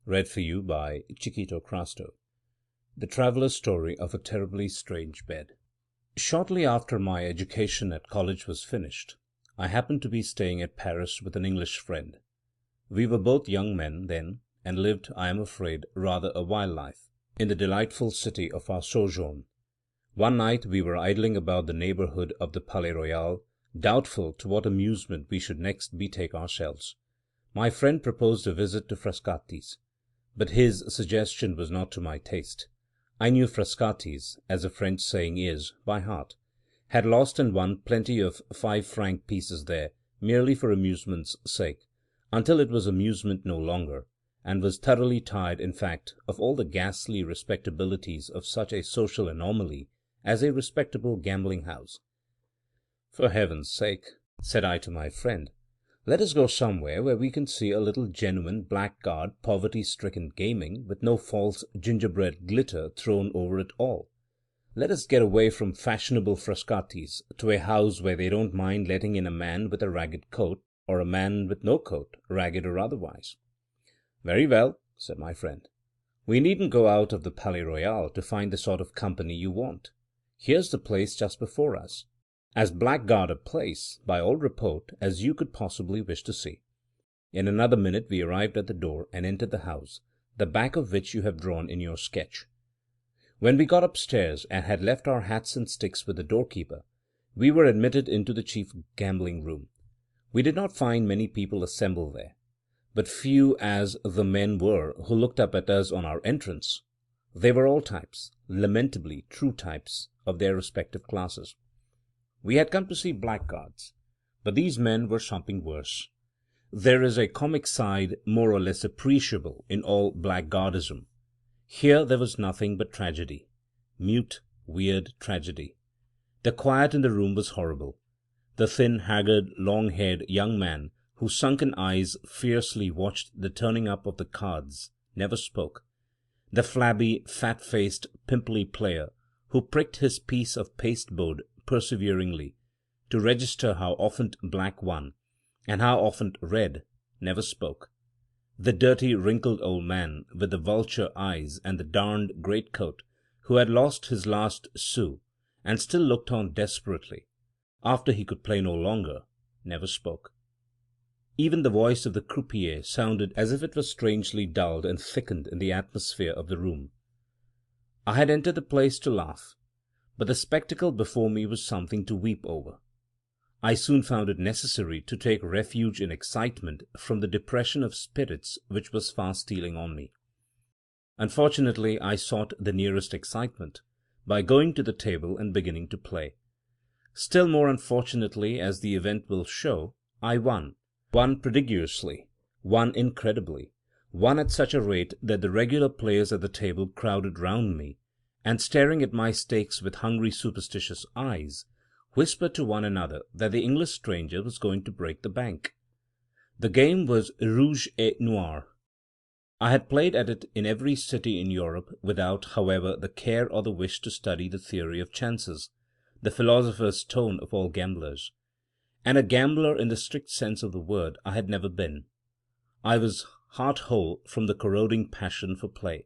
Read for you by Chiquito Crasto. The Traveller's Story of a Terribly Strange Bed. Shortly after my education at college was finished, I happened to be staying at Paris with an English friend. We were both young men then, and lived, I am afraid, rather a wild life, in the delightful city of our sojourn. One night we were idling about the neighbourhood of the Palais Royal, doubtful to what amusement we should next betake ourselves. My friend proposed a visit to Frascati's, but his suggestion was not to my taste. I knew Frascati's, as the French saying is, by heart, had lost and won plenty of 5 franc pieces there, merely for amusement's sake, until it was amusement no longer, and was thoroughly tired, in fact, of all the ghastly respectabilities of such a social anomaly as a respectable gambling-house. "For heaven's sake," said I to my friend, "let us go somewhere where we can see a little genuine blackguard poverty-stricken gaming, with no false gingerbread glitter thrown over it all. Let us get away from fashionable Frascati's to a house where they don't mind letting in a man with a ragged coat, or a man with no coat, ragged or otherwise." "Very well," said my friend, "we needn't go out of the Palais Royal to find the sort of company you want. Here's the place just before us, as blackguard a place, by all report, as you could possibly wish to see." In another minute we arrived at the door, and entered the house, the back of which you have drawn in your sketch. When we got upstairs, and had left our hats and sticks with the doorkeeper, we were admitted into the chief gambling room. We did not find many people assembled there, but few as the men were who looked up at us on our entrance. They were all types, lamentably true types, of their respective classes. We had come to see blackguards, but these men were something worse. There is a comic side more or less appreciable in all blackguardism. Here there was nothing but tragedy, mute, weird tragedy. The quiet in the room was horrible. The thin, haggard, long-haired young man, whose sunken eyes fiercely watched the turning up of the cards, never spoke. The flabby, fat-faced, pimply player, who pricked his piece of pasteboard perseveringly, to register how often black won, and how often red, never spoke. The dirty, wrinkled old man, with the vulture eyes and the darned greatcoat, who had lost his last sou, and still looked on desperately, after he could play no longer, never spoke. Even the voice of the croupier sounded as if it was strangely dulled and thickened in the atmosphere of the room. I had entered the place to laugh, but the spectacle before me was something to weep over. I soon found it necessary to take refuge in excitement from the depression of spirits which was fast stealing on me. Unfortunately I sought the nearest excitement by going to the table and beginning to play. Still more unfortunately, as the event will show, I won prodigiously, won incredibly, won at such a rate that the regular players at the table crowded round me, and, staring at my stakes with hungry superstitious eyes, whispered to one another that the English stranger was going to break the bank. The game was rouge et noir. I had played at it in every city in Europe, without, however, the care or the wish to study the theory of chances, the philosopher's stone of all gamblers. And a gambler in the strict sense of the word I had never been. I was heart whole from the corroding passion for play.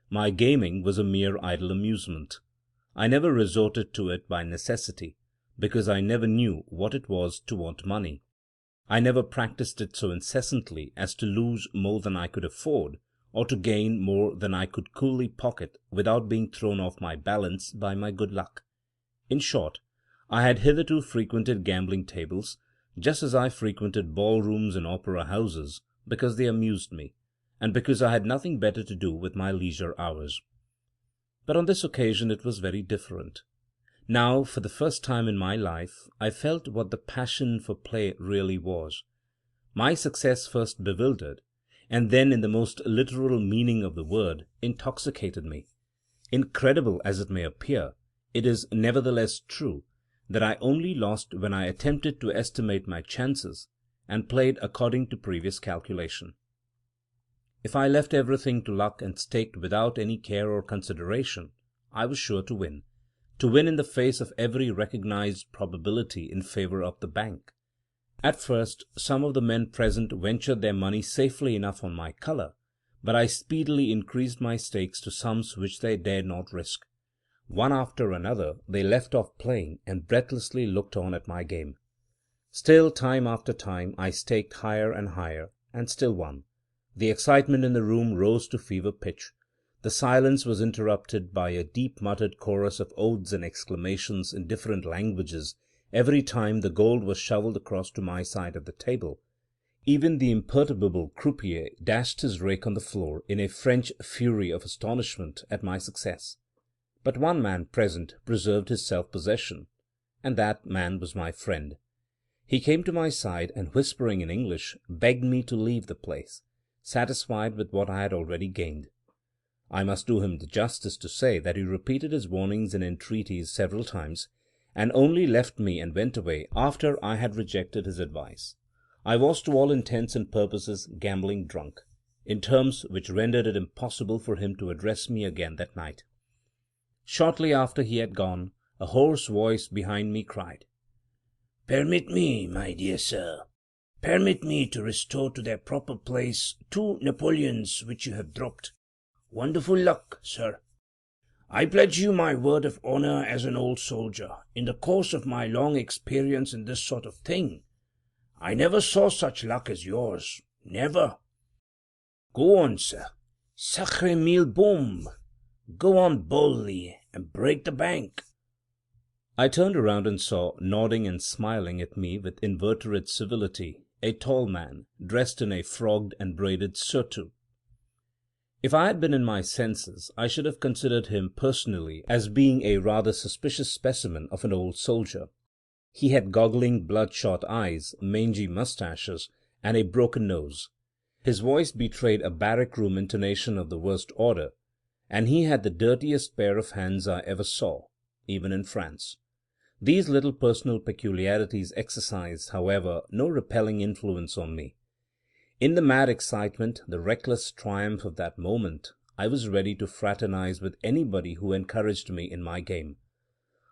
My gaming was a mere idle amusement. I never resorted to it by necessity, because I never knew what it was to want money. I never practised it so incessantly as to lose more than I could afford, or to gain more than I could coolly pocket without being thrown off my balance by my good luck. In short, I had hitherto frequented gambling tables, just as I frequented ball-rooms and opera-houses, because they amused me, and because I had nothing better to do with my leisure hours. But on this occasion it was very different. Now, for the first time in my life, I felt what the passion for play really was. My success first bewildered, and then, in the most literal meaning of the word, intoxicated me. Incredible as it may appear, it is nevertheless true that I only lost when I attempted to estimate my chances, and played according to previous calculation. If I left everything to luck and staked without any care or consideration, I was sure to win in the face of every recognized probability in favour of the bank. At first some of the men present ventured their money safely enough on my colour, but I speedily increased my stakes to sums which they dared not risk. One after another they left off playing and breathlessly looked on at my game. Still, time after time, I staked higher and higher, and still won. The excitement in the room rose to fever pitch. The silence was interrupted by a deep-muttered chorus of oaths and exclamations in different languages every time the gold was shovelled across to my side of the table. Even the imperturbable croupier dashed his rake on the floor in a French fury of astonishment at my success. But one man present preserved his self-possession, and that man was my friend. He came to my side and, whispering in English, begged me to leave the place, satisfied with what I had already gained. I must do him the justice to say that he repeated his warnings and entreaties several times, and only left me and went away after I had rejected his advice. I was to all intents and purposes gambling drunk, in terms which rendered it impossible for him to address me again that night. Shortly after he had gone, a hoarse voice behind me cried, "Permit me, my dear sir, permit me to restore to their proper place 2 Napoleons which you have dropped. Wonderful luck, sir. I pledge you my word of honour as an old soldier, in the course of my long experience in this sort of thing, I never saw such luck as yours, never. Go on, sir. Sacre mille boum! Go on boldly, and break the bank." I turned around and saw, nodding and smiling at me with inveterate civility, a tall man, dressed in a frogged and braided surtout. If I had been in my senses, I should have considered him personally as being a rather suspicious specimen of an old soldier. He had goggling, bloodshot eyes, mangy moustaches, and a broken nose. His voice betrayed a barrack-room intonation of the worst order, and he had the dirtiest pair of hands I ever saw, even in France. These little personal peculiarities exercised, however, no repelling influence on me. In the mad excitement, the reckless triumph of that moment, I was ready to fraternize with anybody who encouraged me in my game.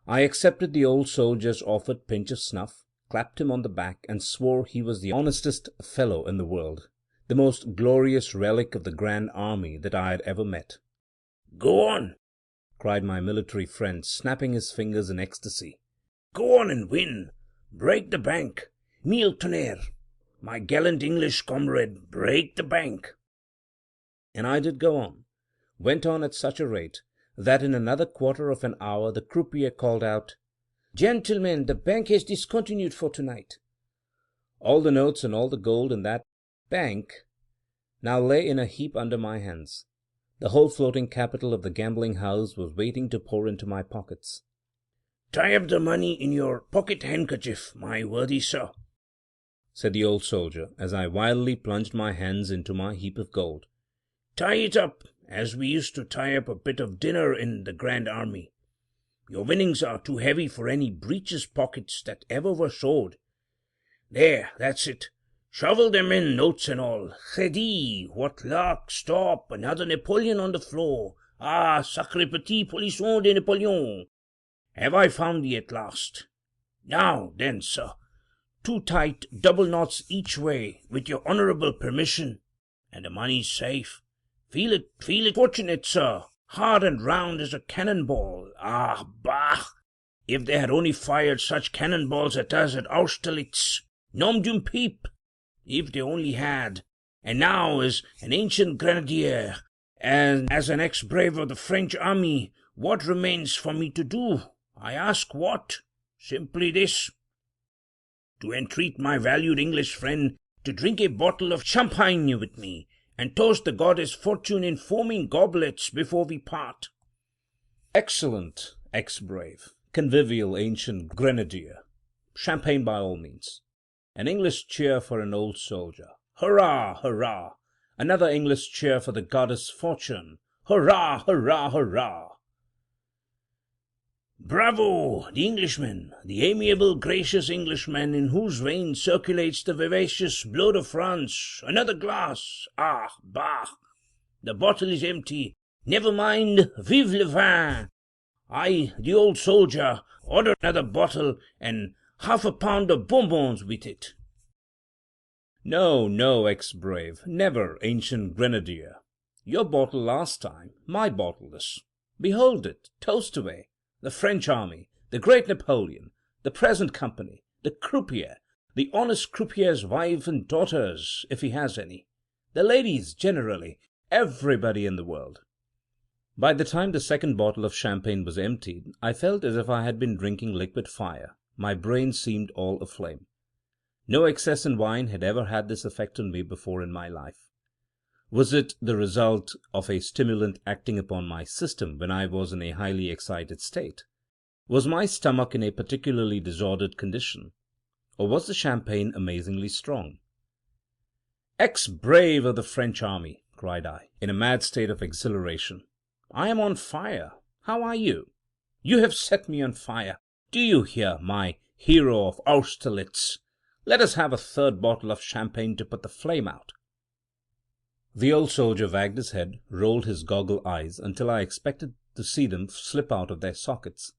I accepted the old soldier's offered pinch of snuff, clapped him on the back, and swore he was the honestest fellow in the world, the most glorious relic of the Grand Army that I had ever met. "Go on!" cried my military friend, snapping his fingers in ecstasy. "Go on and win! Break the bank! Mille tonnerres! My gallant English comrade, break the bank!" And I did go on, went on at such a rate that in another quarter of an hour the croupier called out, "Gentlemen, the bank has discontinued for tonight." All the notes and all the gold in that bank now lay in a heap under my hands. The whole floating capital of the gambling house was waiting to pour into my pockets. "Tie up the money in your pocket-handkerchief, my worthy sir," said the old soldier, as I wildly plunged my hands into my heap of gold. "Tie it up, as we used to tie up a bit of dinner in the Grand Army. Your winnings are too heavy for any breeches pockets that ever were sewed. There, that's it. Shovel them in, notes and all. Crédit! What luck! Stop! Another Napoleon on the floor. Ah, sacré petit polisson de Napoleon! Have I found thee at last? Now, then, sir, 2 tight double knots each way, with your honourable permission, and the money's safe. Feel it, fortunate, sir, hard and round as a cannon-ball. Ah, bah! If they had only fired such cannon-balls at us at Austerlitz, nom d'une pipe! If they only had! And now, as an ancient grenadier, and as an ex-brave of the French army, what remains for me to do? I ask what? Simply this: to entreat my valued English friend to drink a bottle of champagne with me, and toast the goddess Fortune in foaming goblets before we part." Excellent, ex-brave, convivial ancient grenadier. Champagne by all means. An English cheer for an old soldier. Hurrah, hurrah! Another English cheer for the goddess Fortune. Hurrah, hurrah, hurrah! Bravo! The Englishman, the amiable, gracious Englishman, in whose veins circulates the vivacious blood of France. Another glass! Ah, bah! The bottle is empty. Never mind. Vive le vin! I, the old soldier, order another bottle, and half a pound of bonbons with it. No, no, ex-brave, never, ancient grenadier. Your bottle last time, my bottle this. Behold it, toast away. The French army, the great Napoleon, the present company, the croupier, the honest croupier's wife and daughters, if he has any, the ladies generally, everybody in the world." By the time the second bottle of champagne was emptied, I felt as if I had been drinking liquid fire. My brain seemed all aflame. No excess in wine had ever had this effect on me before in my life. Was it the result of a stimulant acting upon my system when I was in a highly excited state? Was my stomach in a particularly disordered condition? Or was the champagne amazingly strong? "Ex-brave of the French army!" cried I, in a mad state of exhilaration. "I am on fire. How are you? You have set me on fire. Do you hear, my hero of Austerlitz? Let us have a third bottle of champagne to put the flame out." The old soldier wagged his head, rolled his goggle eyes until I expected to see them slip out of their sockets,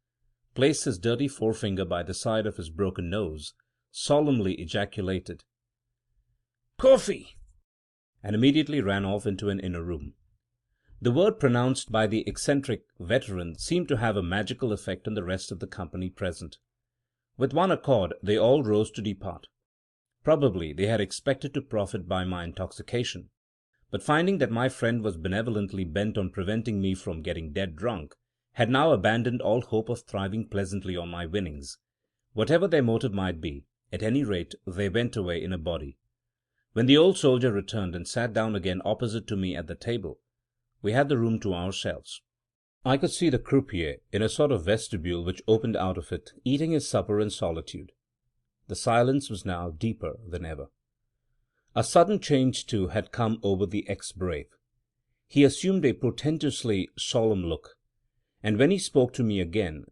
placed his dirty forefinger by the side of his broken nose, solemnly ejaculated, "Coffee!" and immediately ran off into an inner room. The word pronounced by the eccentric veteran seemed to have a magical effect on the rest of the company present. With one accord they all rose to depart. Probably they had expected to profit by my intoxication, but finding that my friend was benevolently bent on preventing me from getting dead drunk, had now abandoned all hope of thriving pleasantly on my winnings. Whatever their motive might be, at any rate they went away in a body. When the old soldier returned and sat down again opposite to me at the table, we had the room to ourselves. I could see the croupier, in a sort of vestibule which opened out of it, eating his supper in solitude. The silence was now deeper than ever. A sudden change, too, had come over the ex-brave. He assumed a portentously solemn look, and when he spoke to me again,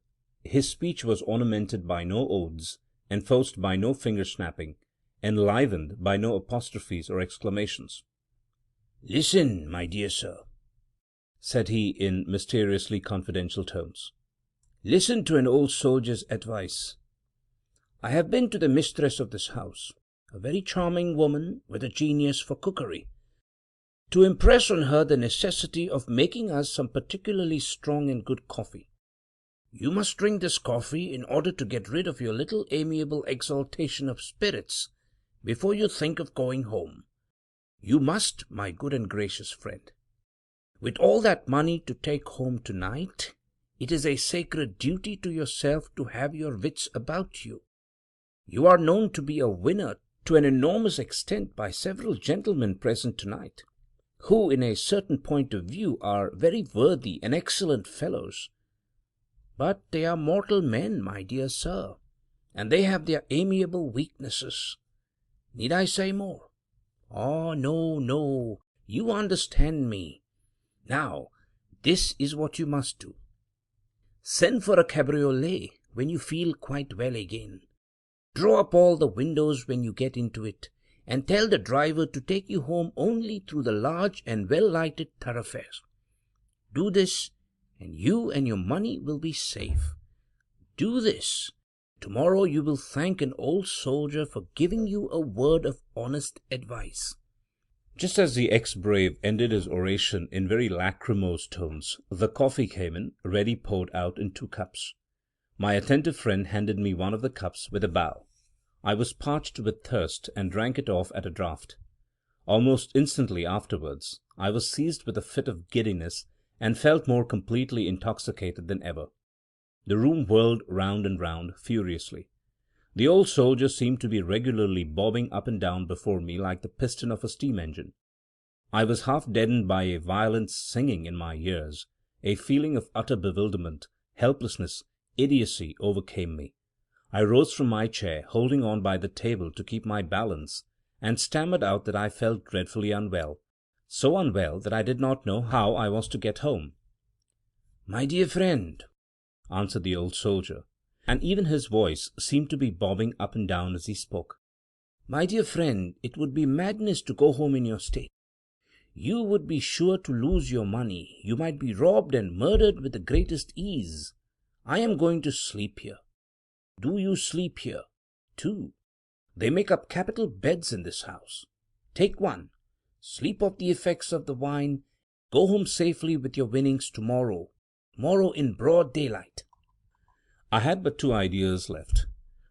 his speech was ornamented by no oaths, enforced by no finger-snapping, enlivened by no apostrophes or exclamations. "Listen, my dear sir," said he in mysteriously confidential tones. "Listen to an old soldier's advice. I have been to the mistress of this house, a very charming woman with a genius for cookery, to impress on her the necessity of making us some particularly strong and good coffee. You must drink this coffee in order to get rid of your little amiable exaltation of spirits before you think of going home. You must, my good and gracious friend. With all that money to take home tonight, it is a sacred duty to yourself to have your wits about you. You are known to be a winner to an enormous extent by several gentlemen present tonight, who in a certain point of view are very worthy and excellent fellows. But they are mortal men, my dear sir, and they have their amiable weaknesses. Need I say more? Oh, no, no, you understand me. Now, this is what you must do. Send for a cabriolet when you feel quite well again. Draw up all the windows when you get into it, and tell the driver to take you home only through the large and well-lighted thoroughfares. Do this, and you and your money will be safe. Do this. Tomorrow you will thank an old soldier for giving you a word of honest advice." Just as the ex-brave ended his oration in very lachrymose tones, the coffee came in, ready poured out in 2 cups. My attentive friend handed me one of the cups with a bow. I was parched with thirst, and drank it off at a draught. Almost instantly afterwards, I was seized with a fit of giddiness, and felt more completely intoxicated than ever. The room whirled round and round furiously. The old soldier seemed to be regularly bobbing up and down before me like the piston of a steam-engine. I was half deadened by a violent singing in my ears. A feeling of utter bewilderment, helplessness, idiocy overcame me. I rose from my chair, holding on by the table to keep my balance, and stammered out that I felt dreadfully unwell, so unwell that I did not know how I was to get home. "My dear friend," answered the old soldier, and even his voice seemed to be bobbing up and down as he spoke. "My dear friend, it would be madness to go home in your state. You would be sure to lose your money. You might be robbed and murdered with the greatest ease. I am going to sleep here. Do you sleep here, too. They make up capital beds in this house. Take one. Sleep off the effects of the wine, Go home safely with your winnings tomorrow. Tomorrow in broad daylight." I had but two ideas left.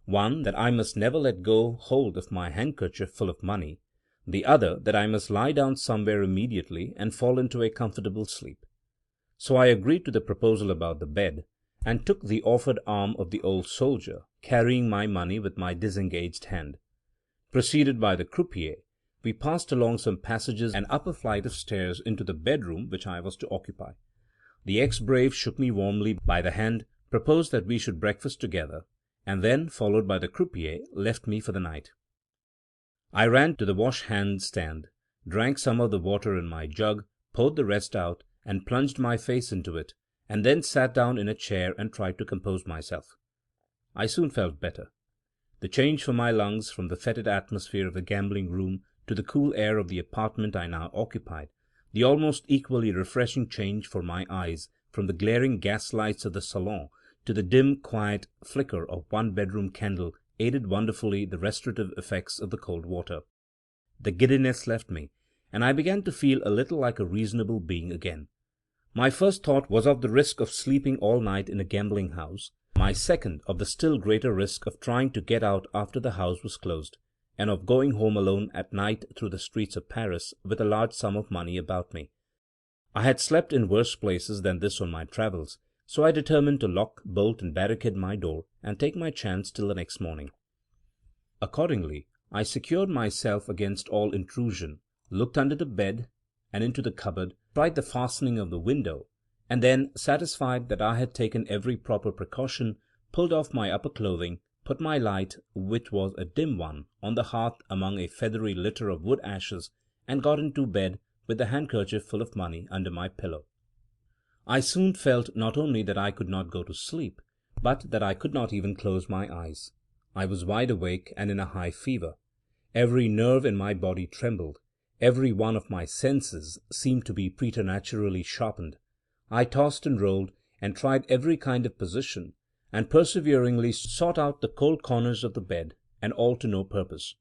One, that I must never let go hold of my handkerchief full of money; the other, that I must lie down somewhere immediately and fall into a comfortable sleep. So I agreed to the proposal about the bed, and took the offered arm of the old soldier, carrying my money with my disengaged hand. Preceded by the croupier, we passed along some passages and up a flight of stairs into the bedroom which I was to occupy. The ex-brave shook me warmly by the hand, proposed that we should breakfast together, and then, followed by the croupier, left me for the night. I ran to the wash-hand stand, drank some of the water in my jug, poured the rest out, and plunged my face into it, and then sat down in a chair and tried to compose myself. I soon felt better. The change for my lungs from the fetid atmosphere of the gambling room to the cool air of the apartment I now occupied, the almost equally refreshing change for my eyes from the glaring gas-lights of the salon to the dim, quiet flicker of one bedroom candle, aided wonderfully the restorative effects of the cold water. The giddiness left me, and I began to feel a little like a reasonable being again. My first thought was of the risk of sleeping all night in a gambling house, my second of the still greater risk of trying to get out after the house was closed, and of going home alone at night through the streets of Paris with a large sum of money about me. I had slept in worse places than this on my travels, so I determined to lock, bolt, and barricade my door, and take my chance till the next morning. Accordingly, I secured myself against all intrusion, looked under the bed and into the cupboard, tried the fastening of the window, and then, satisfied that I had taken every proper precaution, pulled off my upper clothing, put my light, which was a dim one, on the hearth among a feathery litter of wood ashes, and got into bed with the handkerchief full of money under my pillow. I soon felt not only that I could not go to sleep, but that I could not even close my eyes. I was wide awake and in a high fever. Every nerve in my body trembled. Every one of my senses seemed to be preternaturally sharpened. I tossed and rolled, and tried every kind of position, and perseveringly sought out the cold corners of the bed, and all to no purpose.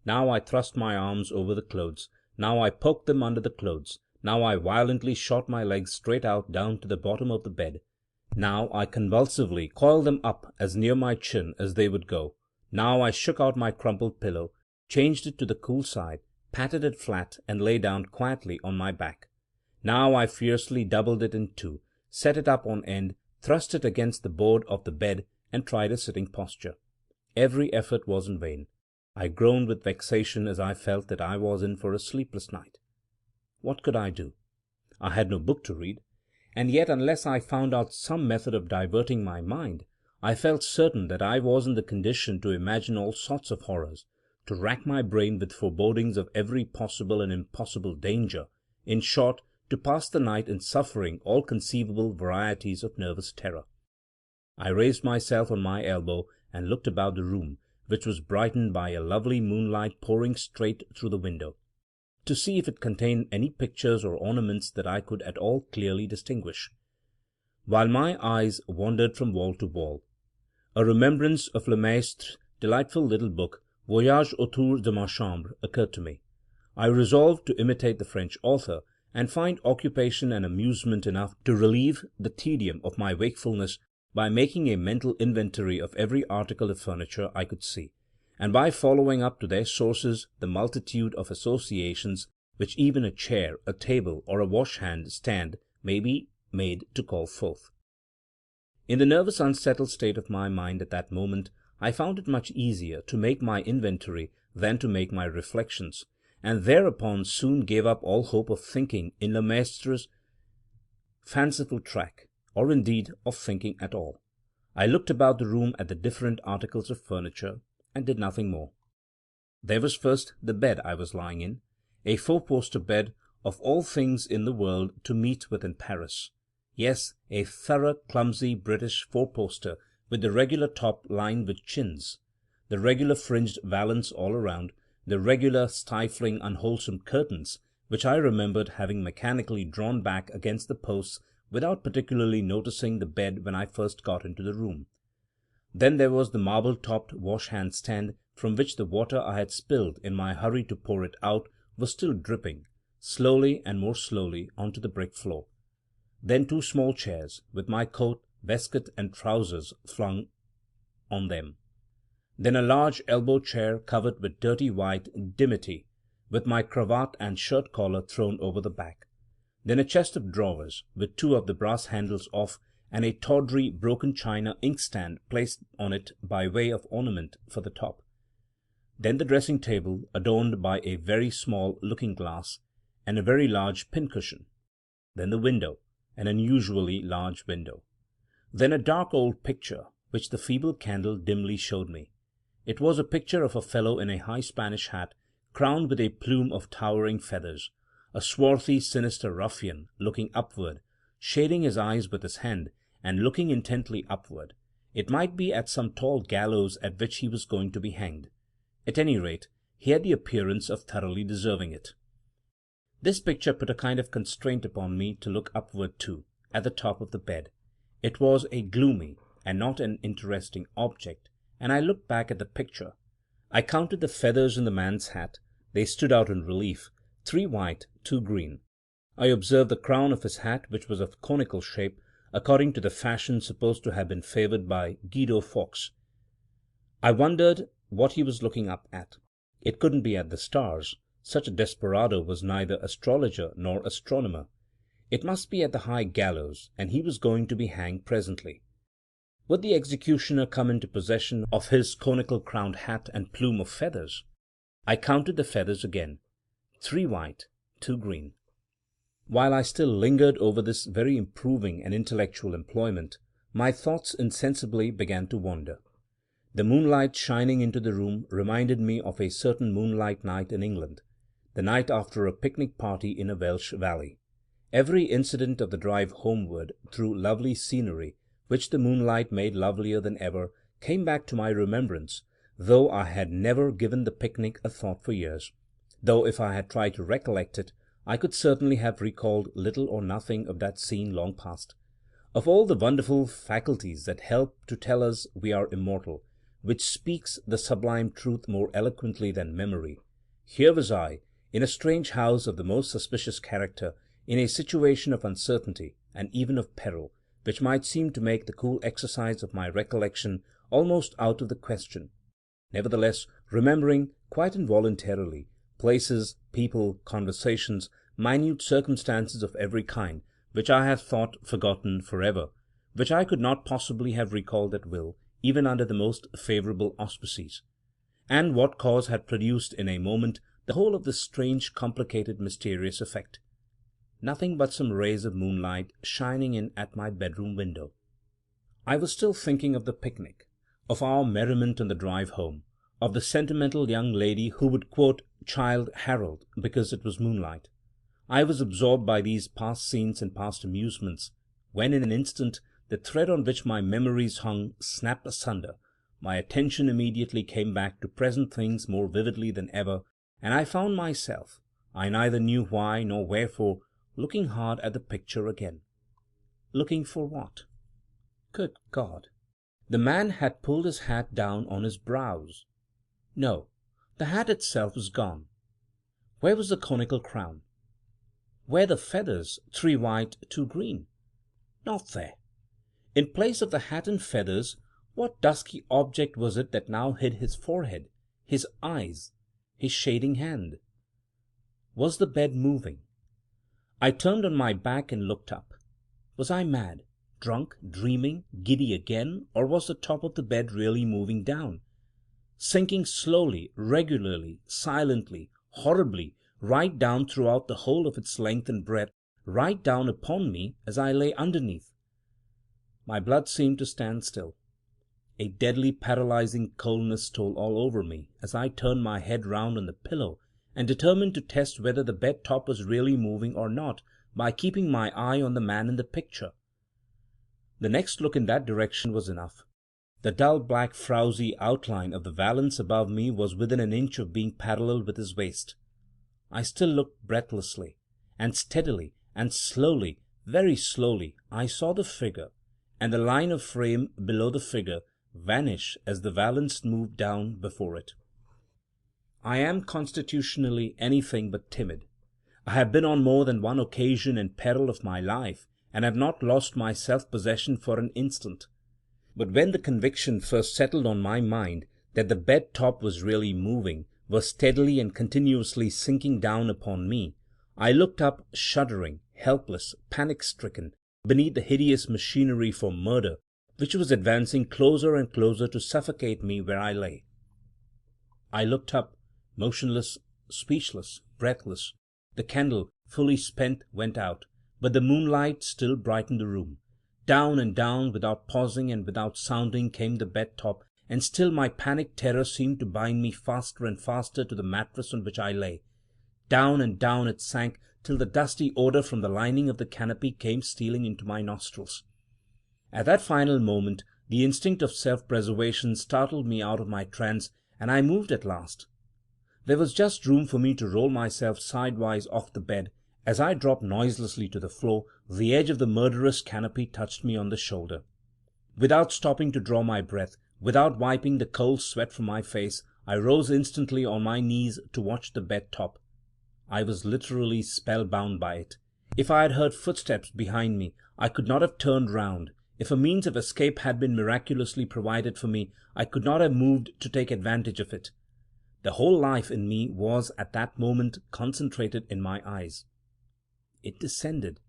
Now I thrust my arms over the clothes, now I poked them under the clothes, now I violently shot my legs straight out down to the bottom of the bed. Now I convulsively coiled them up as near my chin as they would go. Now I shook out my crumpled pillow, changed it to the cool side, patted it flat, and lay down quietly on my back. Now I fiercely doubled it in two, set it up on end, thrust it against the board of the bed, and tried a sitting posture. Every effort was in vain. I groaned with vexation as I felt that I was in for a sleepless night. What could I do? I had no book to read, and yet unless I found out some method of diverting my mind, I felt certain that I was in the condition to imagine all sorts of horrors, to rack my brain with forebodings of every possible and impossible danger, in short, to pass the night in suffering all conceivable varieties of nervous terror. I raised myself on my elbow and looked about the room, which was brightened by a lovely moonlight pouring straight through the window, to see if it contained any pictures or ornaments that I could at all clearly distinguish. While my eyes wandered from wall to wall, a remembrance of Lemaistre's delightful little book, Voyage autour de ma chambre, occurred to me. I resolved to imitate the French author, and find occupation and amusement enough to relieve the tedium of my wakefulness by making a mental inventory of every article of furniture I could see, and by following up to their sources the multitude of associations which even a chair, a table, or a wash-hand stand may be made to call forth. In the nervous unsettled state of my mind at that moment, I found it much easier to make my inventory than to make my reflections, and thereupon soon gave up all hope of thinking in Lemaistre's fanciful track, or indeed of thinking at all. I looked about the room at the different articles of furniture, and did nothing more. There was first the bed I was lying in, a four-poster bed, of all things in the world to meet with in Paris. Yes, a thorough, clumsy British four-poster, with the regular top lined with chintz, the regular fringed valance all around, the regular stifling, unwholesome curtains, which I remembered having mechanically drawn back against the posts without particularly noticing the bed when I first got into the room. Then there was the marble-topped wash-hand stand, from which the water I had spilled in my hurry to pour it out was still dripping, slowly and more slowly onto the brick floor. Then two small chairs, with my coat, waistcoat, and trousers flung on them. Then a large elbow chair covered with dirty white dimity, with my cravat and shirt collar thrown over the back. Then a chest of drawers, with two of the brass handles off, and a tawdry broken china inkstand placed on it by way of ornament for the top. Then the dressing-table, adorned by a very small looking-glass and a very large pincushion. Then the window, an unusually large window. Then a dark old picture, which the feeble candle dimly showed me. It was a picture of a fellow in a high Spanish hat, crowned with a plume of towering feathers, a swarthy, sinister ruffian, looking upward, shading his eyes with his hand, and looking intently upward. It might be at some tall gallows at which he was going to be hanged. At any rate, he had the appearance of thoroughly deserving it. This picture put a kind of constraint upon me to look upward too, at the top of the bed. It was a gloomy and not an interesting object, and I looked back at the picture. I counted the feathers in the man's hat. They stood out in relief, 3 white, 2 green. I observed the crown of his hat, which was of conical shape, according to the fashion supposed to have been favoured by Guido Fawkes. I wondered what he was looking up at. It couldn't be at the stars. Such a desperado was neither astrologer nor astronomer. It must be at the high gallows, and he was going to be hanged presently. Would the executioner come into possession of his conical-crowned hat and plume of feathers? I counted the feathers again. 3 white, 2 green. While I still lingered over this very improving and intellectual employment, my thoughts insensibly began to wander. The moonlight shining into the room reminded me of a certain moonlight night in England, the night after a picnic party in a Welsh valley. Every incident of the drive homeward through lovely scenery, which the moonlight made lovelier than ever, came back to my remembrance, though I had never given the picnic a thought for years, though if I had tried to recollect it, I could certainly have recalled little or nothing of that scene long past. Of all the wonderful faculties that help to tell us we are immortal, which speaks the sublime truth more eloquently than memory, here was I, in a strange house of the most suspicious character, in a situation of uncertainty, and even of peril, which might seem to make the cool exercise of my recollection almost out of the question. Nevertheless, remembering, quite involuntarily, places, people, conversations, minute circumstances of every kind, which I had thought forgotten for ever, which I could not possibly have recalled at will, even under the most favourable auspices. And what cause had produced in a moment the whole of this strange, complicated, mysterious effect? Nothing but some rays of moonlight shining in at my bedroom window. I was still thinking of the picnic, of our merriment on the drive home, of the sentimental young lady who would quote Childe Harold because it was moonlight. I was absorbed by these past scenes and past amusements, when in an instant the thread on which my memories hung snapped asunder. My attention immediately came back to present things more vividly than ever, and I found myself, I neither knew why nor wherefore, looking hard at the picture again. Looking for what? Good God! The man had pulled his hat down on his brows. No, the hat itself was gone. Where was the conical crown? Where the feathers, 3 white, 2 green? Not there. In place of the hat and feathers, what dusky object was it that now hid his forehead, his eyes, his shading hand? Was the bed moving? I turned on my back and looked up. Was I mad, drunk, dreaming, giddy again, or was the top of the bed really moving down, sinking slowly, regularly, silently, horribly, right down throughout the whole of its length and breadth, right down upon me as I lay underneath? My blood seemed to stand still. A deadly paralyzing coldness stole all over me as I turned my head round on the pillow and determined to test whether the bed top was really moving or not by keeping my eye on the man in the picture. The next look in that direction was enough. The dull black frowsy outline of the valance above me was within an inch of being parallel with his waist. I still looked breathlessly, and steadily and slowly, very slowly, I saw the figure, and the line of frame below the figure, vanish as the valance moved down before it. I am constitutionally anything but timid. I have been on more than one occasion in peril of my life, and have not lost my self-possession for an instant. But when the conviction first settled on my mind that the bed top was really moving, was steadily and continuously sinking down upon me, I looked up, shuddering, helpless, panic-stricken, beneath the hideous machinery for murder, which was advancing closer and closer to suffocate me where I lay. I looked up, motionless, speechless, breathless. The candle, fully spent, went out, but the moonlight still brightened the room. Down and down, without pausing and without sounding, came the bed top, and still my panic terror seemed to bind me faster and faster to the mattress on which I lay. Down and down it sank, till the dusty odour from the lining of the canopy came stealing into my nostrils. At that final moment the instinct of self-preservation startled me out of my trance, and I moved at last. There was just room for me to roll myself sidewise off the bed. As I dropped noiselessly to the floor, the edge of the murderous canopy touched me on the shoulder. Without stopping to draw my breath, without wiping the cold sweat from my face, I rose instantly on my knees to watch the bed top. I was literally spellbound by it. If I had heard footsteps behind me, I could not have turned round. If a means of escape had been miraculously provided for me, I could not have moved to take advantage of it. The whole life in me was at that moment concentrated in my eyes. It descended.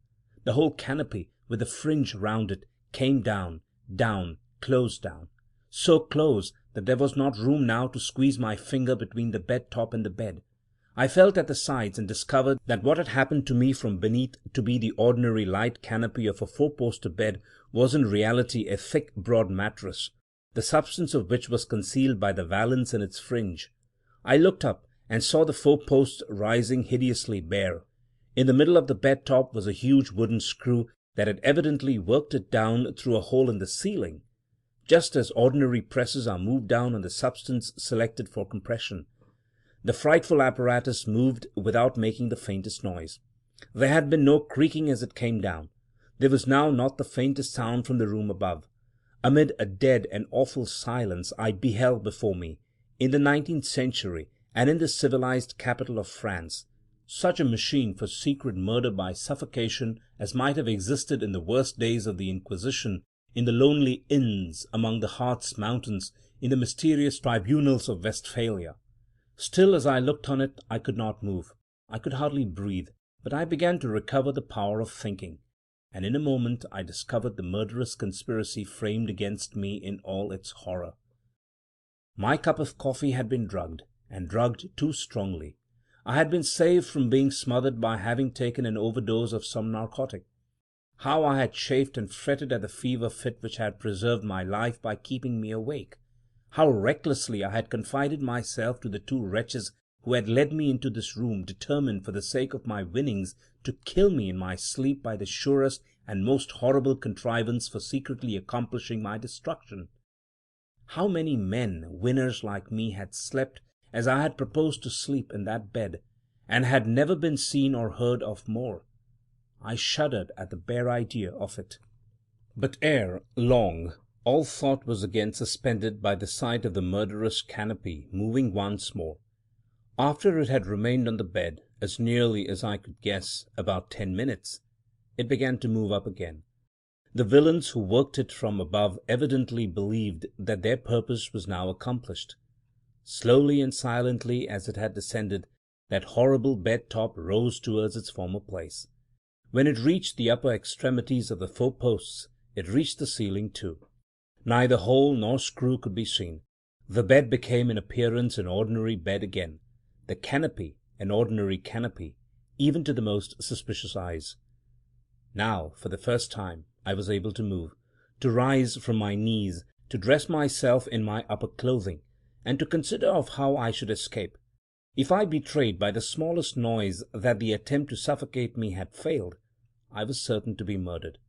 The whole canopy, with the fringe round it, came down, down, close down. So close that there was not room now to squeeze my finger between the bed top and the bed. I felt at the sides and discovered that what had happened to me from beneath to be the ordinary light canopy of a four-poster bed was in reality a thick, broad mattress, the substance of which was concealed by the valance and its fringe. I looked up and saw the four posts rising hideously bare. In the middle of the bed top was a huge wooden screw that had evidently worked it down through a hole in the ceiling, just as ordinary presses are moved down on the substance selected for compression. The frightful apparatus moved without making the faintest noise. There had been no creaking as it came down. There was now not the faintest sound from the room above. Amid a dead and awful silence I beheld before me, in the 19th century and in the civilized capital of France, such a machine for secret murder by suffocation as might have existed in the worst days of the Inquisition, in the lonely inns among the Harz mountains, in the mysterious tribunals of Westphalia. Still as I looked on it I could not move. I could hardly breathe, but I began to recover the power of thinking, and in a moment I discovered the murderous conspiracy framed against me in all its horror. My cup of coffee had been drugged, and drugged too strongly. I had been saved from being smothered by having taken an overdose of some narcotic. How I had chafed and fretted at the fever fit which had preserved my life by keeping me awake! How recklessly I had confided myself to the two wretches who had led me into this room, determined, for the sake of my winnings, to kill me in my sleep by the surest and most horrible contrivance for secretly accomplishing my destruction! How many men, winners like me, had slept as I had proposed to sleep in that bed, and had never been seen or heard of more! I shuddered at the bare idea of it. But ere long all thought was again suspended by the sight of the murderous canopy moving once more. After it had remained on the bed, as nearly as I could guess, about 10 minutes, it began to move up again. The villains who worked it from above evidently believed that their purpose was now accomplished. Slowly and silently as it had descended, that horrible bed top rose towards its former place. When it reached the upper extremities of the four posts, it reached the ceiling too. Neither hole nor screw could be seen. The bed became in appearance an ordinary bed again, the canopy an ordinary canopy, even to the most suspicious eyes. Now, for the first time, I was able to move, to rise from my knees, to dress myself in my upper clothing, and to consider of how I should escape. If I betrayed by the smallest noise that the attempt to suffocate me had failed, I was certain to be murdered.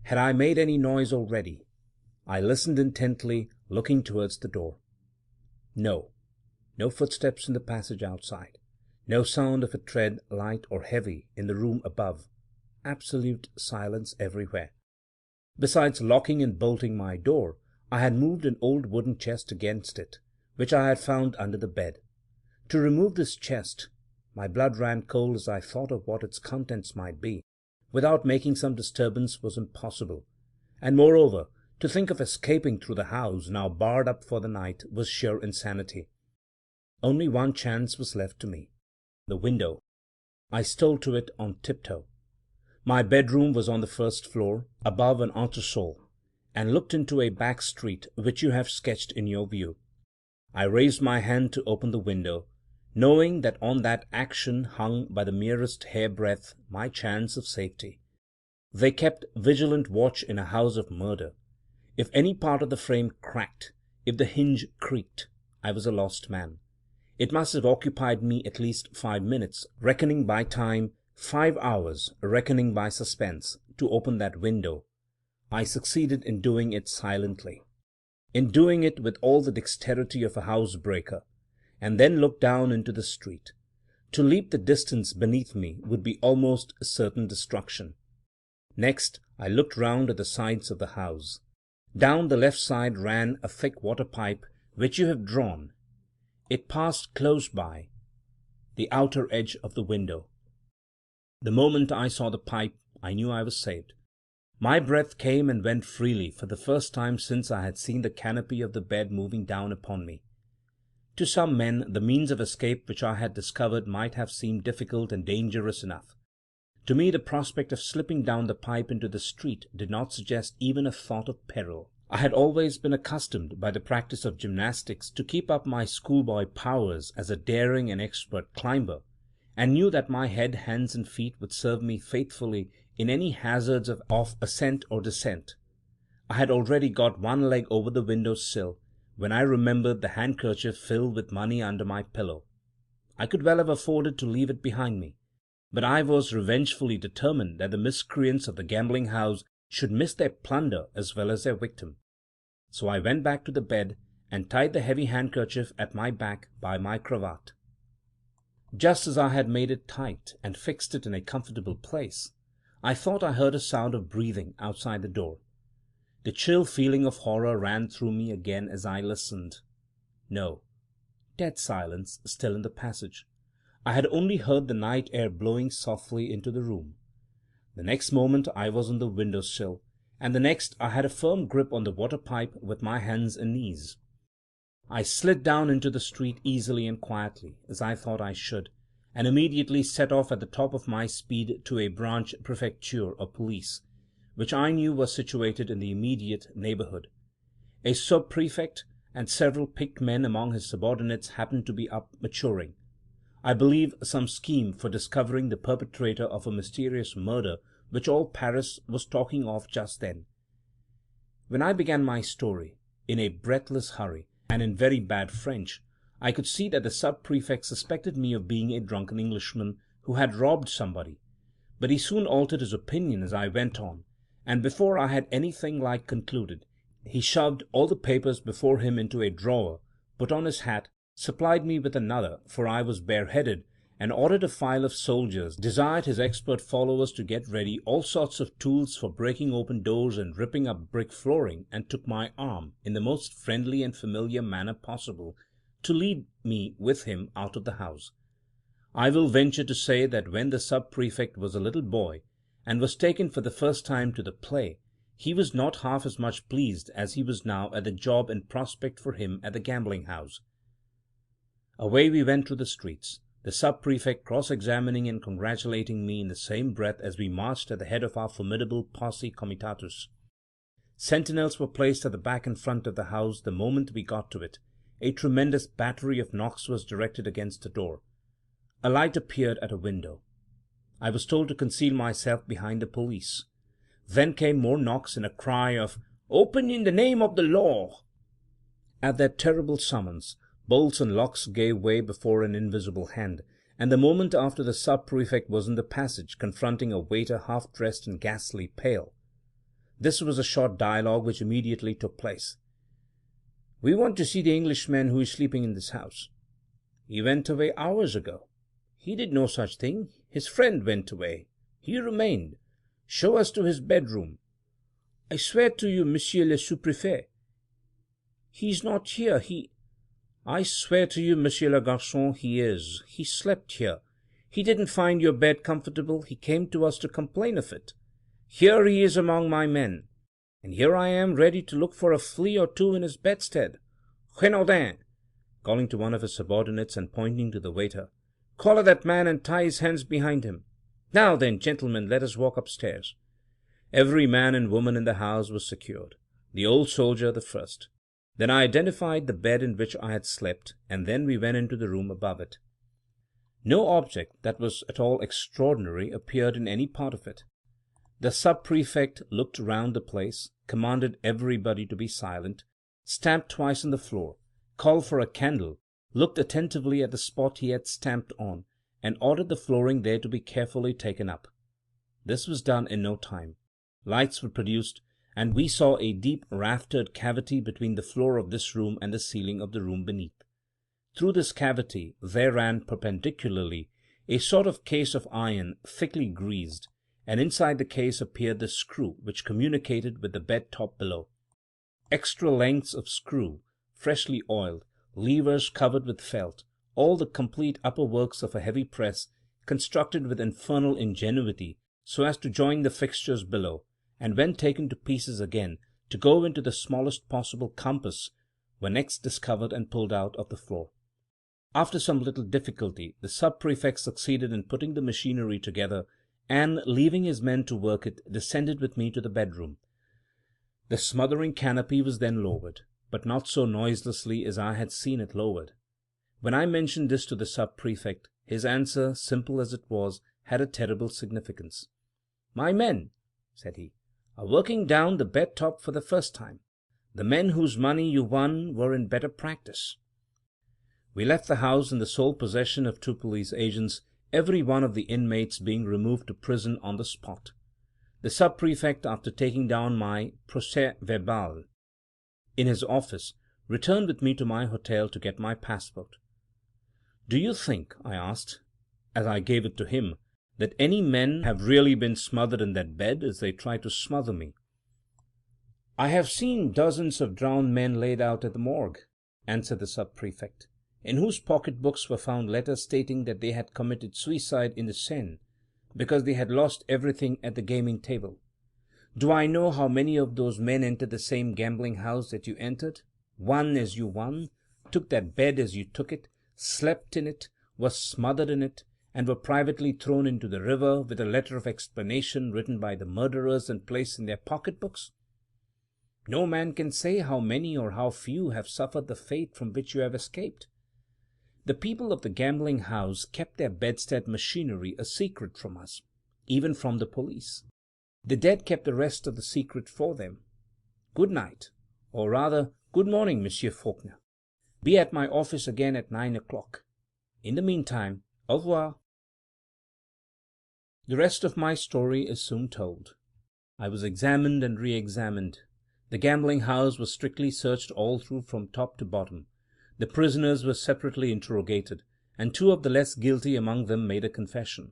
Had I made any noise already? I listened intently, looking towards the door. No footsteps in the passage outside, no sound of a tread, light or heavy, in the room above. Absolute silence everywhere. Besides locking and bolting my door, I had moved an old wooden chest against it, which I had found under the bed. To remove this chest, My blood ran cold as I thought of what its contents might be, without making some disturbance was impossible, and moreover, to think of escaping through the house, now barred up for the night, was sheer insanity. Only one chance was left to me: the window. I stole to it on tiptoe. My bedroom was on the first floor, above an entresol, and looked into a back street which you have sketched in your view. I raised my hand to open the window, knowing that on that action hung by the merest hair-breadth my chance of safety. They kept vigilant watch in a house of murder. If any part of the frame cracked, if the hinge creaked, I was a lost man. It must have occupied me at least 5 minutes, reckoning by time, 5 hours, reckoning by suspense, to open that window. I succeeded in doing it silently, in doing it with all the dexterity of a housebreaker, and then looked down into the street. To leap the distance beneath me would be almost certain destruction. Next I looked round at the sides of the house. Down the left side ran a thick water pipe which you have drawn. It passed close by the outer edge of the window. The moment I saw the pipe I knew I was saved. My breath came and went freely for the first time since I had seen the canopy of the bed moving down upon me. To some men the means of escape which I had discovered might have seemed difficult and dangerous enough. To me the prospect of slipping down the pipe into the street did not suggest even a thought of peril. I had always been accustomed by the practice of gymnastics to keep up my schoolboy powers as a daring and expert climber, and knew that my head, hands, and feet would serve me faithfully in any hazards of ascent or descent. I had already got one leg over the window sill when I remembered the handkerchief filled with money under my pillow. I could well have afforded to leave it behind me, but I was revengefully determined that the miscreants of the gambling house should miss their plunder as well as their victim. So I went back to the bed and tied the heavy handkerchief at my back by my cravat. Just as I had made it tight and fixed it in a comfortable place, I thought I heard a sound of breathing outside the door. The chill feeling of horror ran through me again as I listened. No, dead silence still in the passage. I had only heard the night air blowing softly into the room. The next moment I was on the window sill, and the next I had a firm grip on the water pipe with my hands and knees. I slid down into the street easily and quietly, as I thought I should, and immediately set off at the top of my speed to a branch prefecture of police, which I knew was situated in the immediate neighbourhood. A sub-prefect and several picked men among his subordinates happened to be up maturing, I believe, some scheme for discovering the perpetrator of a mysterious murder which all Paris was talking of just then. When I began my story, in a breathless hurry, and in very bad French, I could see that the sub-prefect suspected me of being a drunken Englishman who had robbed somebody, but he soon altered his opinion as I went on, and before I had anything like concluded, he shoved all the papers before him into a drawer, put on his hat, supplied me with another, for I was bareheaded, and ordered a file of soldiers, desired his expert followers to get ready all sorts of tools for breaking open doors and ripping up brick flooring, and took my arm, in the most friendly and familiar manner possible, to lead me with him out of the house. I will venture to say that when the sub-prefect was a little boy, and was taken for the first time to the play, he was not half as much pleased as he was now at the job in prospect for him at the gambling house. Away we went through the streets, the sub-prefect cross-examining and congratulating me in the same breath as we marched at the head of our formidable posse comitatus. Sentinels were placed at the back and front of the house the moment we got to it. A tremendous battery of knocks was directed against the door. A light appeared at a window. I was told to conceal myself behind the police. Then came more knocks and a cry of "Open in the name of the law!" At that terrible summons, bolts and locks gave way before an invisible hand, and the moment after the sub-prefect was in the passage, confronting a waiter half-dressed and ghastly pale. This was a short dialogue which immediately took place. "We want to see the Englishman who is sleeping in this house." "He went away hours ago." "He did no such thing. His friend went away. He remained. Show us to his bedroom." "I swear to you, monsieur le sous-prefet, he is not here. He—" "I swear to you, monsieur le garçon, he is. He slept here. He didn't find your bed comfortable. He came to us to complain of it. Here he is among my men, and here I am ready to look for a flea or two in his bedstead. Renaudin, calling to one of his subordinates and pointing to the waiter, collar that man and tie his hands behind him. Now then, gentlemen, let us walk upstairs. Every man and woman in the house was secured, the old soldier the first. Then I identified the bed in which I had slept, and then we went into the room above it. No object that was at all extraordinary appeared in any part of it. The sub-prefect looked round the place, commanded everybody to be silent, stamped twice on the floor, called for a candle, looked attentively at the spot he had stamped on, and ordered the flooring there to be carefully taken up. This was done in no time. Lights were produced, and we saw a deep raftered cavity between the floor of this room and the ceiling of the room beneath. Through this cavity there ran perpendicularly a sort of case of iron thickly greased, and inside the case appeared the screw which communicated with the bed top below. Extra lengths of screw, freshly oiled, levers covered with felt, all the complete upper works of a heavy press, constructed with infernal ingenuity so as to join the fixtures below, and when taken to pieces again, to go into the smallest possible compass, were next discovered and pulled out of the floor. After some little difficulty, the sub-prefect succeeded in putting the machinery together, and, leaving his men to work it, descended with me to the bedroom. The smothering canopy was then lowered, but not so noiselessly as I had seen it lowered. When I mentioned this to the sub-prefect, his answer, simple as it was, had a terrible significance. "My men," said he, "are working down the bed-top for the first time. The men whose money you won were in better practice." We left the house in the sole possession of 2 police agents, every one of the inmates being removed to prison on the spot. The sub-prefect, after taking down my procès-verbal in his office, returned with me to my hotel to get my passport. "Do you think," I asked, as I gave it to him, "that any men have really been smothered in that bed as they tried to smother me?" "I have seen dozens of drowned men laid out at the morgue," answered the sub-prefect, "in whose pocket-books were found letters stating that they had committed suicide in the Seine, because they had lost everything at the gaming table. Do I know how many of those men entered the same gambling house that you entered, won as you won, took that bed as you took it, slept in it, were smothered in it, and were privately thrown into the river with a letter of explanation written by the murderers and placed in their pocket-books? No man can say how many or how few have suffered the fate from which you have escaped. The people of the gambling house kept their bedstead machinery a secret from us, even from the police. The dead kept the rest of the secret for them. Good night, or rather good morning, Monsieur Faulkner. Be at my office again at 9 o'clock. In the meantime, au revoir." The rest of my story is soon told. I was examined and re-examined. The gambling house was strictly searched all through from top to bottom. The prisoners were separately interrogated, and 2 of the less guilty among them made a confession.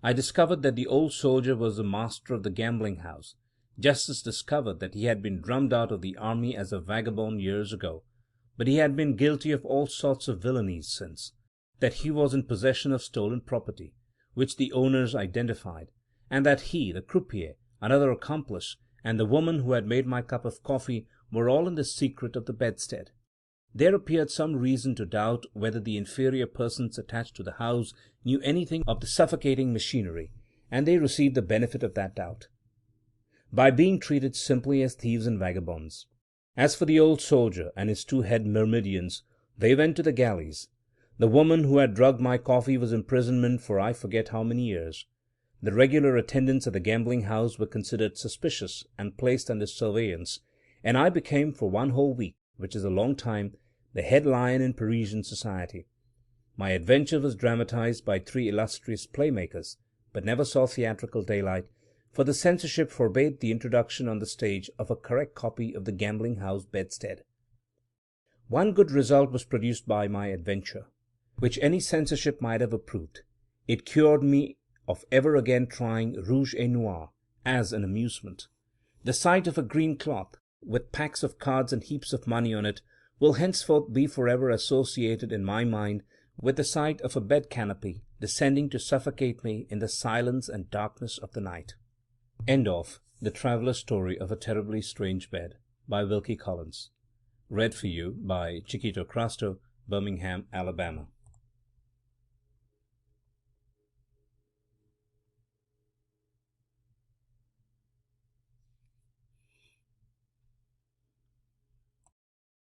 I discovered that the old soldier was the master of the gambling house. Justice discovered that he had been drummed out of the army as a vagabond years ago, but he had been guilty of all sorts of villainies since, that he was in possession of stolen property, which the owners identified, and that he, the croupier, another accomplice, and the woman who had made my cup of coffee were all in the secret of the bedstead. There appeared some reason to doubt whether the inferior persons attached to the house knew anything of the suffocating machinery, and they received the benefit of that doubt, by being treated simply as thieves and vagabonds. As for the old soldier and his 2 head myrmidons, they went to the galleys. The woman who had drugged my coffee was imprisoned for I forget how many years. The regular attendants at the gambling house were considered suspicious and placed under surveillance, and I became for 1 whole week, which is a long time, the head lion in Parisian society. My adventure was dramatized by 3 illustrious playmakers, but never saw theatrical daylight, for the censorship forbade the introduction on the stage of a correct copy of the gambling house bedstead. One good result was produced by my adventure, which any censorship might have approved. It cured me of ever again trying rouge et noir as an amusement. The sight of a green cloth, with packs of cards and heaps of money on it, will henceforth be forever associated in my mind with the sight of a bed canopy descending to suffocate me in the silence and darkness of the night. End of The Traveler's Story of a Terribly Strange Bed by Wilkie Collins. Read for you by Chiquito Crasto, Birmingham, Alabama.